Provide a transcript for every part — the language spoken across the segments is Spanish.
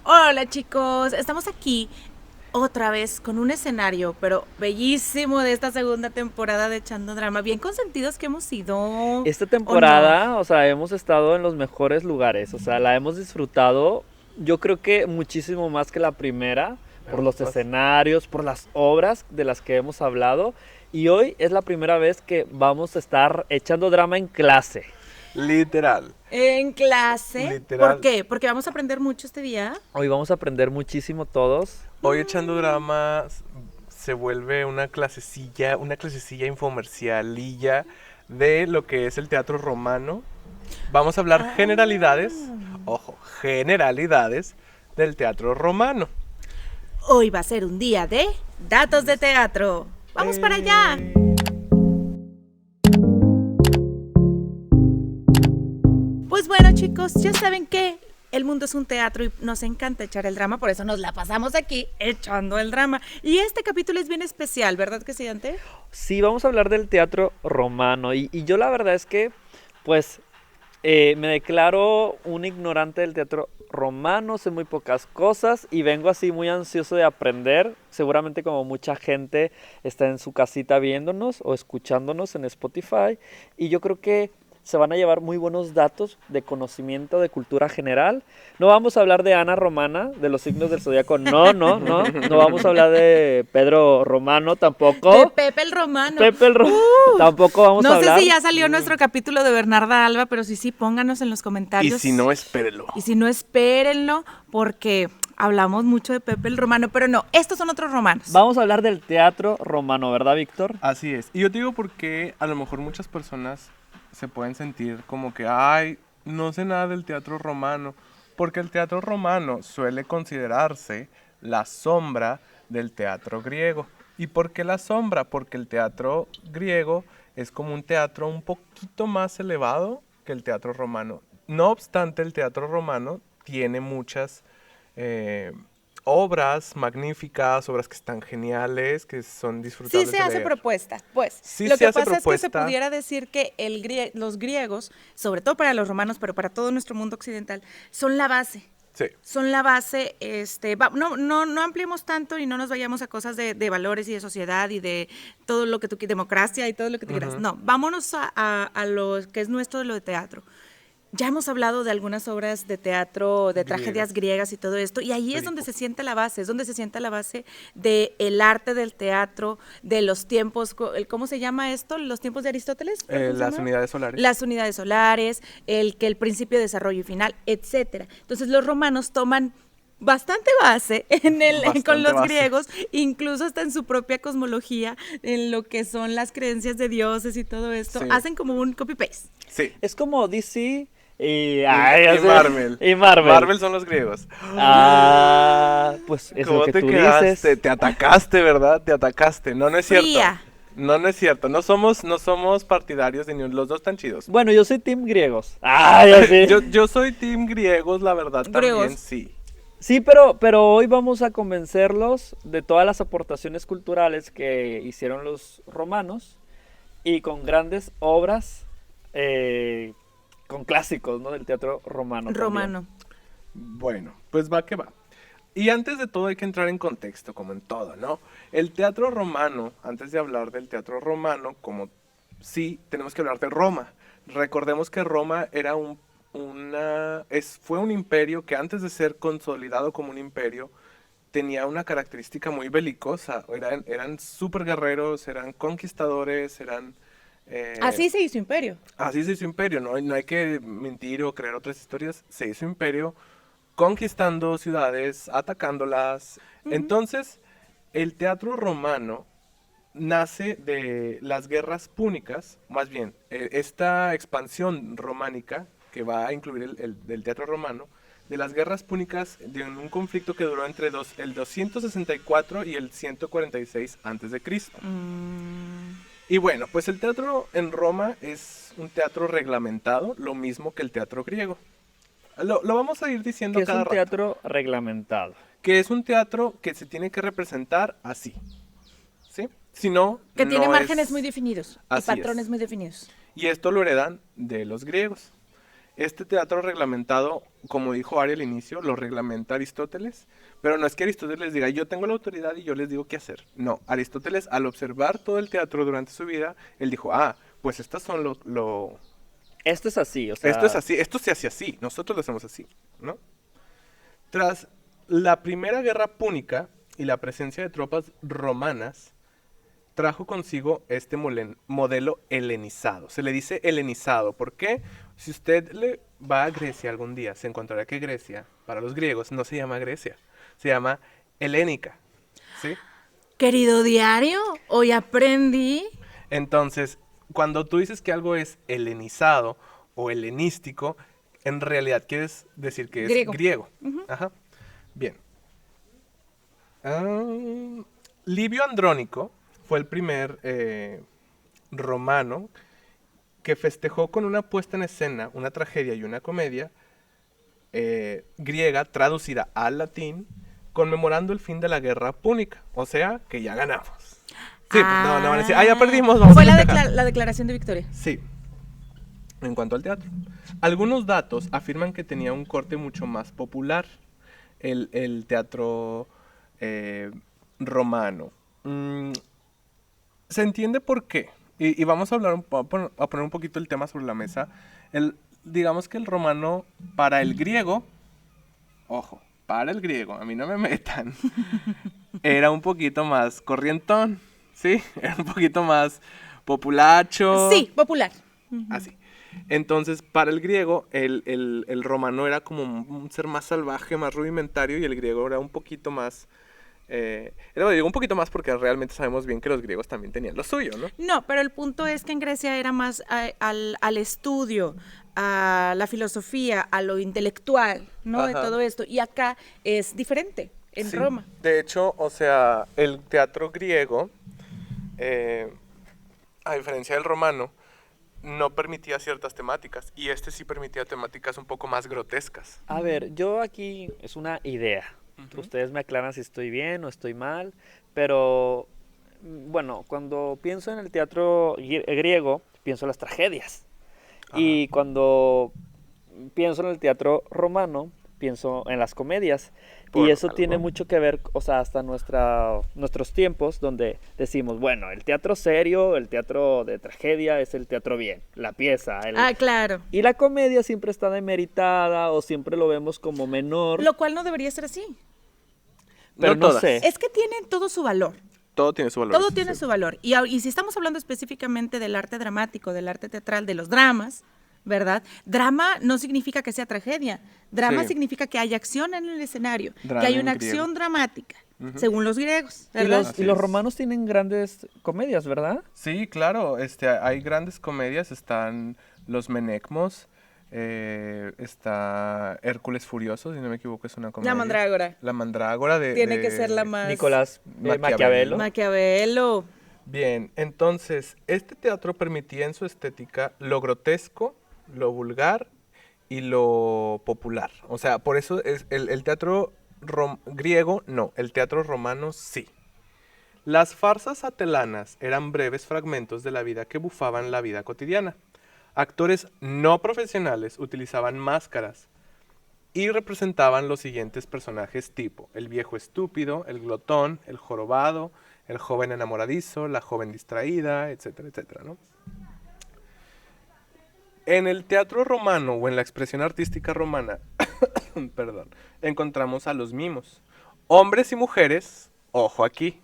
Hola chicos, estamos aquí otra vez con un escenario, pero bellísimo de esta segunda temporada de Echando Drama. Bien consentidos que hemos sido, Esta ¿o no? temporada, o sea, hemos estado en los mejores lugares, o sea, la hemos disfrutado, yo creo que muchísimo más que la primera, por los Aguas. escenarios, por las obras de las que hemos hablado, y hoy es la primera vez que vamos a estar echando drama en clase. Literal, En clase. ¿Por literal. qué? Porque vamos a aprender mucho este día. Hoy vamos a aprender muchísimo todos. Hoy echando dramas se vuelve una clasecilla infomercialilla de lo que es el teatro romano. Vamos a hablar generalidades, ojo, generalidades del teatro romano. Hoy va a ser un día de datos de teatro. ¡Vamos para allá! Eh, Pues bueno chicos, ya saben que el mundo es un teatro y nos encanta echar el drama, por eso nos la pasamos aquí echando el drama. Y este capítulo es bien especial, ¿verdad que sí, Dante? Sí, vamos a hablar del teatro romano, y yo la verdad es que, pues, me declaro un ignorante del teatro romano, sé muy pocas cosas y vengo así muy ansioso de aprender. Seguramente como mucha gente está en su casita viéndonos o escuchándonos en Spotify y yo creo que se van a llevar muy buenos datos de conocimiento de cultura general. No vamos a hablar de Ana Romana, de los signos del zodiaco, no vamos a hablar de Pedro Romano De tampoco. Pepe el Romano. Pepe el Romano tampoco vamos a No sé hablar. si ya salió nuestro capítulo de Bernarda Alba, pero sí, pónganos en los y comentarios. si no, espérelo. Y si no, espérenlo, porque hablamos mucho de Pepe el Romano, pero no, estos son otros romanos. Vamos a hablar del teatro romano, ¿verdad, Víctor? Así es. Y yo te digo porque a lo mejor muchas personas se pueden sentir como que, ay, no sé nada del teatro romano, porque el teatro romano suele considerarse la sombra del teatro griego. ¿Y por qué la sombra? Porque el teatro griego es como un teatro un poquito más elevado que el teatro romano. No obstante, el teatro romano tiene muchas eh, obras magníficas, obras que están geniales, que son Sí disfrutables se de hace leer. propuesta, pues. Sí Lo se que hace pasa es que se propuesta. pudiera decir que los griegos, sobre todo para los romanos, pero para todo nuestro mundo occidental, son la base. Sí. Son la base, no ampliemos tanto y no nos vayamos a cosas de valores y de sociedad y de todo lo que tú quieras, democracia y todo lo que tú quieras. Ujú. No, vámonos a lo que es nuestro de lo de teatro. Ya hemos hablado de algunas obras de teatro, de tragedias Griegas. griegas y todo esto, y ahí es donde se Pericles. siente la base, es donde se siente la base del arte del teatro, de los tiempos, ¿cómo se llama esto? ¿Los tiempos de Aristóteles? ¿Cómo se Las llama? unidades solares. Las unidades solares, el principio de desarrollo y final, etcétera. Entonces los romanos toman bastante base con Bastante los base. griegos, incluso hasta en su propia cosmología, en lo que son las creencias de dioses y todo esto, Sí. hacen como un copy-paste. Sí. Es como DC y, Y Marvel. y Marvel. Marvel son los griegos. Pues es lo ¿Cómo que te tú quedaste? dices. Te atacaste, ¿verdad? Te atacaste. No, no es cierto. Fría. No, no es cierto. No somos partidarios de ni los dos tan chidos. Bueno, yo soy team griegos. Así. Yo soy team griegos, la verdad, también, Griegos. sí. Sí, pero hoy vamos a convencerlos de todas las aportaciones culturales que hicieron los romanos y con grandes obras, con clásicos, ¿no? Del teatro romano. También. Romano. Bueno, pues va que va. Y antes de todo hay que entrar en contexto, como en todo, ¿no? El teatro romano, antes de hablar del teatro romano, como sí, tenemos que hablar de Roma. Recordemos que Roma era fue un imperio que antes de ser consolidado como un imperio, tenía una característica muy belicosa. Eran súper guerreros, eran conquistadores, Así se hizo imperio. así se hizo imperio, no hay que mentir o creer otras historias. Se hizo imperio conquistando ciudades, atacándolas. Entonces, el teatro romano nace de las guerras púnicas, más bien, esta expansión románica que va a incluir del teatro romano, de las guerras púnicas de un conflicto que duró entre el 264 y el 146 antes de Cristo. Y bueno, pues el teatro en Roma es un teatro reglamentado, lo mismo que el teatro griego. Lo vamos a ir diciendo Que es cada un rato. teatro reglamentado. Que es un teatro que se tiene que representar así. ¿Sí? Si no, Que tiene no márgenes es... muy definidos y Así patrones es. muy definidos. Y esto lo heredan de los griegos. Este teatro reglamentado, como dijo Ari al inicio, lo reglamenta Aristóteles, pero no es que Aristóteles diga, yo tengo la autoridad y yo les digo qué hacer. No, Aristóteles, al observar todo el teatro durante su vida, él dijo, pues estas son Esto es así, o sea... Esto es así, esto se hace así, nosotros lo hacemos así, ¿no? Tras la Primera Guerra Púnica y la presencia de tropas romanas, trajo consigo este modelo helenizado. Se le dice helenizado, ¿por qué? Si usted le va a Grecia algún día, se encontrará que Grecia, para los griegos, no se llama Grecia, se llama helénica, ¿sí? Querido diario, hoy aprendí. Entonces, cuando tú dices que algo es helenizado o helenístico, en realidad quieres decir que es griego. Ajá. Bien. Livio Andrónico fue el primer romano que festejó con una puesta en escena, una tragedia y una comedia griega traducida al latín, conmemorando el fin de la guerra púnica. O sea, que ya ganamos. Sí, pues no van a decir, ya perdimos, vamos Fue a festejar. la declaración de victoria. Sí. En cuanto al teatro, algunos datos afirman que tenía un corte mucho más popular el teatro romano. Se entiende por qué. Y vamos a hablar a poner un poquito el tema sobre la mesa. Digamos que el romano, para el griego, ojo, para el griego, a mí no me metan, era un poquito más corrientón, ¿sí? Era un poquito más populacho. Sí, popular. Así. Entonces, para el griego, el romano era como un ser más salvaje, más rudimentario, y el griego era un poquito más... digo un poquito más porque realmente sabemos bien que los griegos también tenían lo suyo, ¿no? No, pero el punto es que en Grecia era más al estudio, a la filosofía, a lo intelectual, ¿no? De todo esto. Y acá es diferente, en Roma. De hecho, o sea, el teatro griego, a diferencia del romano, no permitía ciertas temáticas, y este sí permitía temáticas un poco más grotescas. A ver, yo aquí es una idea. Ustedes me aclaran si estoy bien o estoy mal, pero bueno, cuando pienso en el teatro griego, pienso en las tragedias. Y cuando pienso en el teatro romano, pienso en las comedias. Y eso tiene mucho que ver, o sea, hasta nuestros tiempos, donde decimos, bueno, el teatro serio, el teatro de tragedia es el teatro bien, la pieza. Claro. Y la comedia siempre está demeritada o siempre lo vemos como menor. Lo cual no debería ser así. Pero no sé. Es que tiene todo su valor. Todo tiene su valor. Todo tiene su valor. Y si estamos hablando específicamente del arte dramático, del arte teatral, de los dramas, ¿verdad? Drama no significa que sea tragedia. Drama significa que hay acción en el escenario, Drama que hay en una griego. acción dramática, según los griegos, ¿verdad? Y los romanos tienen grandes comedias, ¿verdad? Sí, claro. Hay grandes comedias. Están los Menecmos. Está Hércules Furioso, si no me equivoco, es una comedia. La Mandrágora. La Mandrágora Tiene que ser la más... Nicolás Maquiavelo. Maquiavelo. Bien, entonces, este teatro permitía en su estética lo grotesco, lo vulgar y lo popular. O sea, por eso es el teatro griego, no, el teatro romano sí. Las farsas atelanas eran breves fragmentos de la vida que bufaban la vida cotidiana. Actores no profesionales utilizaban máscaras y representaban los siguientes personajes tipo: el viejo estúpido, el glotón, el jorobado, el joven enamoradizo, la joven distraída, etcétera, etcétera, ¿no? En el teatro romano o en la expresión artística romana, perdón, encontramos a los mimos. Hombres y mujeres, ojo aquí,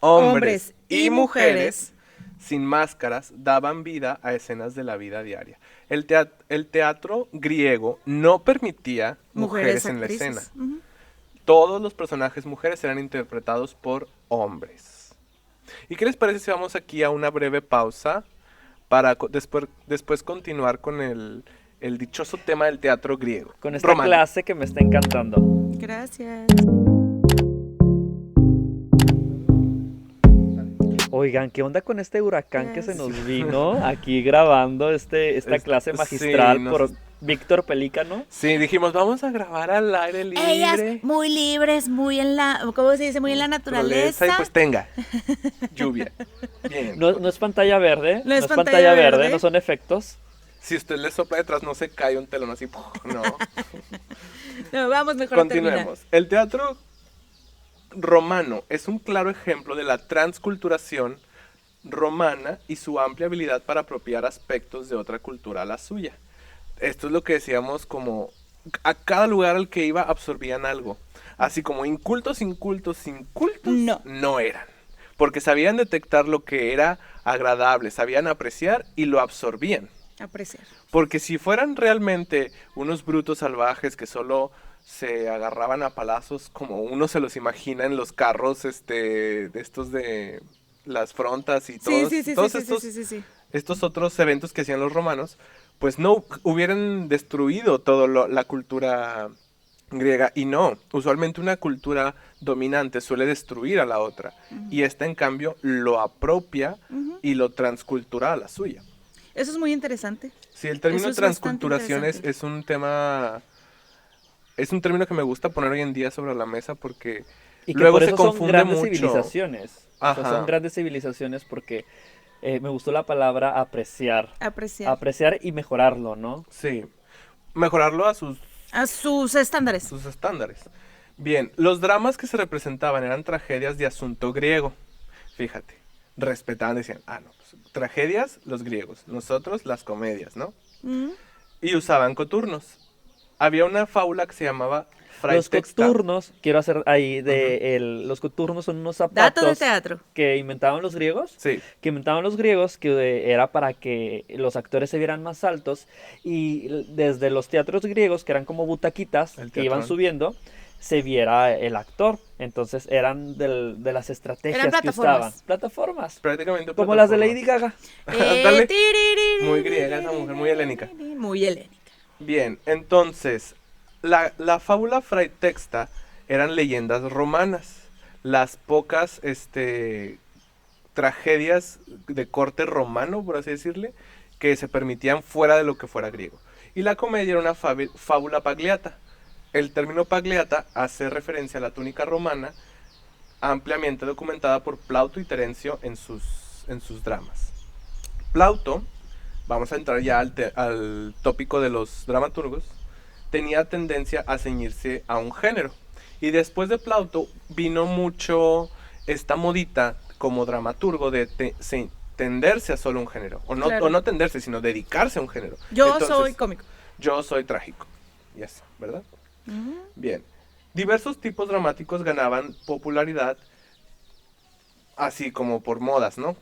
hombres y mujeres sin máscaras daban vida a escenas de la vida diaria. El teatro griego no permitía mujeres en la escena. Todos los personajes mujeres eran interpretados por hombres. ¿Y qué les parece si vamos aquí a una breve pausa para después continuar con el dichoso tema del teatro griego? Con esta clase que me está encantando. Gracias. Oigan, ¿qué onda con este huracán que se nos vino aquí grabando esta clase magistral por Víctor Pelícano? Sí, dijimos, vamos a grabar al aire libre. Ellas muy libres, muy en la, ¿cómo se dice? Muy en la naturaleza. Y pues tenga, lluvia. Bien. No es pantalla verde, no es pantalla verde, no son efectos. Si usted le sopla detrás, no se cae un telón así. No. No, vamos mejor a terminar. Continuemos. El teatro romano es un claro ejemplo de la transculturación romana y su amplia habilidad para apropiar aspectos de otra cultura a la suya. Esto es lo que decíamos, como a cada lugar al que iba absorbían algo. Así como incultos, no eran. Porque sabían detectar lo que era agradable, sabían apreciar y lo absorbían. Apreciar. Porque si fueran realmente unos brutos salvajes que solo se agarraban a palazos, como uno se los imagina en los carros de estos de las frontas y todos, estos otros eventos que hacían los romanos, pues no hubieran destruido toda la cultura griega. Y no, usualmente una cultura dominante suele destruir a la otra. Y esta, en cambio, lo apropia y lo transcultura a la suya. Eso es muy interesante. Sí, el término Eso es transculturación bastante es un tema... Es un término que me gusta poner hoy en día sobre la mesa porque Y que luego por se eso son confunde grandes mucho. civilizaciones. O sea, Ajá. son grandes civilizaciones porque me gustó la palabra apreciar. Apreciar. Apreciar y mejorarlo, ¿no? Sí, mejorarlo a sus A sus estándares. estándares. Bien, los dramas que se representaban eran tragedias de asunto griego. Fíjate, respetaban, decían, no, pues, tragedias los griegos, nosotros las comedias, ¿no? Mm. Y usaban coturnos. Había una fábula que se llamaba Los Fraitexta. coturnos, quiero hacer ahí los coturnos son unos Dato de zapatos teatro. que inventaban los griegos. Sí, Que inventaban los griegos, que era para que los actores se vieran más altos, y desde los teatros griegos, que eran como butaquitas El que iban teatrón. subiendo, se viera el actor. Entonces eran de las estrategias Eran que plataformas. usaban. Plataformas. prácticamente Como las de plataformas. Lady Gaga. Dale. Tiririri, Muy griega esa mujer, muy helénica. Muy helénica. Bien, entonces, la fábula Fraitexta eran leyendas romanas. Las pocas tragedias de corte romano, por así decirle, que se permitían fuera de lo que fuera griego. Y la comedia era una fábula pagliata. El término pagliata hace referencia a la túnica romana, ampliamente documentada por Plauto y Terencio en sus dramas. Plauto, vamos a entrar ya al tópico de los dramaturgos, tenía tendencia a ceñirse a un género. Y después de Plauto vino mucho esta modita como dramaturgo de tenderse a solo un género. Claro. O no tenderse, sino dedicarse a un género. Yo Entonces, soy cómico. Yo soy trágico. Y eso, ¿verdad? Ujú. Bien. Diversos tipos dramáticos ganaban popularidad así como por modas, ¿no?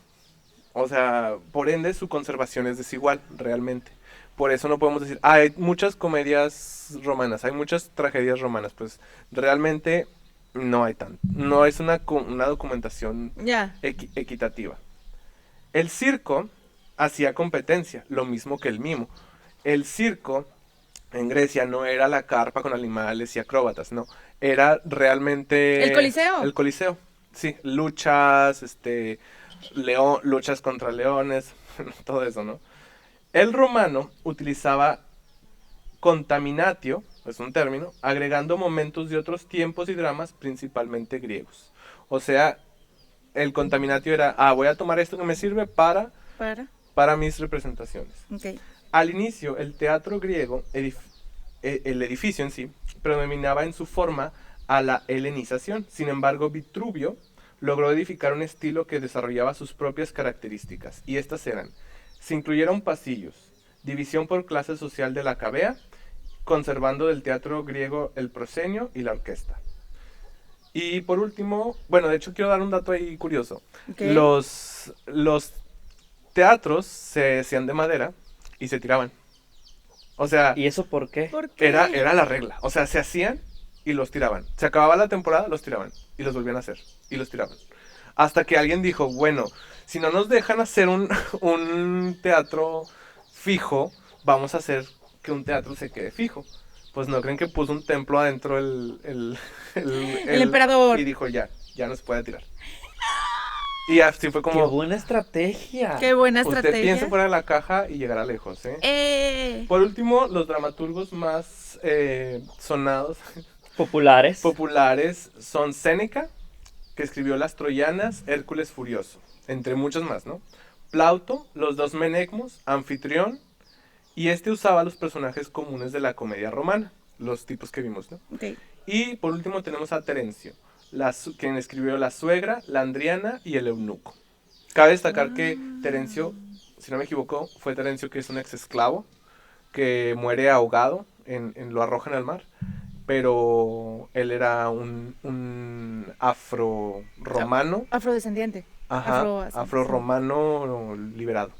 O sea, por ende su conservación es desigual, realmente. Por eso no podemos decir, hay muchas comedias romanas, hay muchas tragedias romanas. Pues realmente no hay tanto. No es una documentación Ya. equitativa. El circo hacía competencia, lo mismo que el mimo. El circo en Grecia no era la carpa con animales y acróbatas, no. Era realmente... ¿El Coliseo? El Coliseo, sí. Luchas, luchas contra leones, todo eso, ¿no? El romano utilizaba contaminatio, es un término, agregando momentos de otros tiempos y dramas, principalmente griegos. O sea, el contaminatio era, voy a tomar esto que me sirve para mis representaciones. Ok. Al inicio, el teatro griego, el edificio en sí, predominaba en su forma a la helenización. Sin embargo, Vitruvio logró edificar un estilo que desarrollaba sus propias características. Y estas eran, se incluyeron pasillos, división por clase social de la cavea, conservando del teatro griego el proscenio y la orquesta. Y por último, bueno, de hecho quiero dar un dato ahí curioso. Okay. Los teatros se hacían de madera y se tiraban. O sea, ¿Y eso por qué? ¿Por qué? era la regla. O sea, se hacían y los tiraban. Se acababa la temporada, los tiraban. Y los volvían a hacer. Y los tiraban. Hasta que alguien dijo, bueno, si no nos dejan hacer un teatro fijo, vamos a hacer que un teatro se quede fijo. Pues no creen que puso un templo adentro el emperador. Y dijo, ya no se puede tirar. Y así fue como... ¡Qué buena estrategia! Qué buena Usted estrategia. piensa fuera de la caja y llegará lejos, ¿eh? Por último, los dramaturgos más sonados, populares, son Séneca, que escribió Las Troyanas, Hércules Furioso, entre muchos más, ¿no? Plauto, los dos Menecmos, Anfitrión Y usaba los personajes comunes de la comedia romana, los tipos que vimos, ¿no? Ok. Y por último tenemos a Terencio, quien escribió La suegra, la Andriana y el eunuco. Cabe destacar que Terencio, si no me equivoco, fue Terencio, que es un ex esclavo que muere ahogado, lo arrojan al mar, pero él era un afro-romano, Afrodescendiente. ajá, afro-romano liberado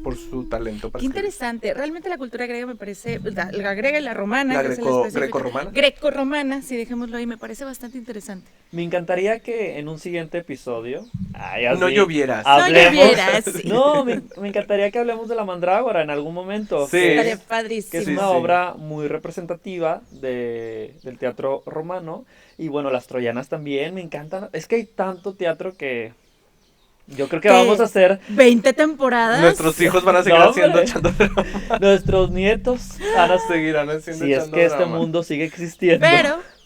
por su talento para Qué escribir. interesante. Realmente la cultura griega me parece, la griega y la romana, La que es el específico. greco-romana. Greco-romana, sí, dejémoslo ahí, me parece bastante interesante. Me encantaría que en un siguiente episodio... Ay, No así, llovieras. No llovieras, sí. No, me encantaría que hablemos de la mandrágora en algún momento. Sí. Que Estaría es, padrísimo. que es Sí, una sí. obra muy representativa del teatro romano. Y bueno, las troyanas también, me encantan. Es que hay tanto teatro que yo creo que ¿Qué? vamos a hacer... 20 temporadas. Nuestros hijos van a seguir No, haciendo hombre. echando drama. Nuestros nietos van a Seguirán haciendo Si es echando que este drama. mundo sigue existiendo.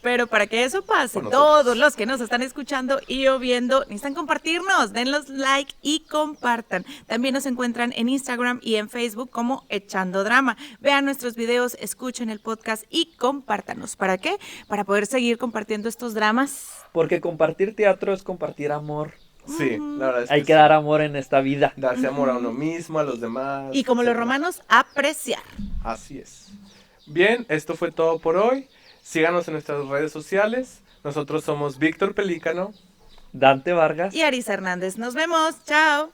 Pero para que eso pase, Por nosotros. todos los que nos están escuchando y o viendo, necesitan compartirnos, denlos like y compartan. También nos encuentran en Instagram y en Facebook como Echando Drama. Vean nuestros videos, escuchen el podcast y compártanos. ¿Para qué? Para poder seguir compartiendo estos dramas. Porque compartir teatro es compartir amor. Sí, la verdad es Hay que sí. dar amor en esta vida. Darse amor a uno mismo, a los demás. Y como los etcétera. romanos, apreciar. Así es. Bien, esto fue todo por hoy. Síganos en nuestras redes sociales. Nosotros somos Víctor Pelícano. Dante Vargas. Y Arisa Hernández, nos vemos. Chao.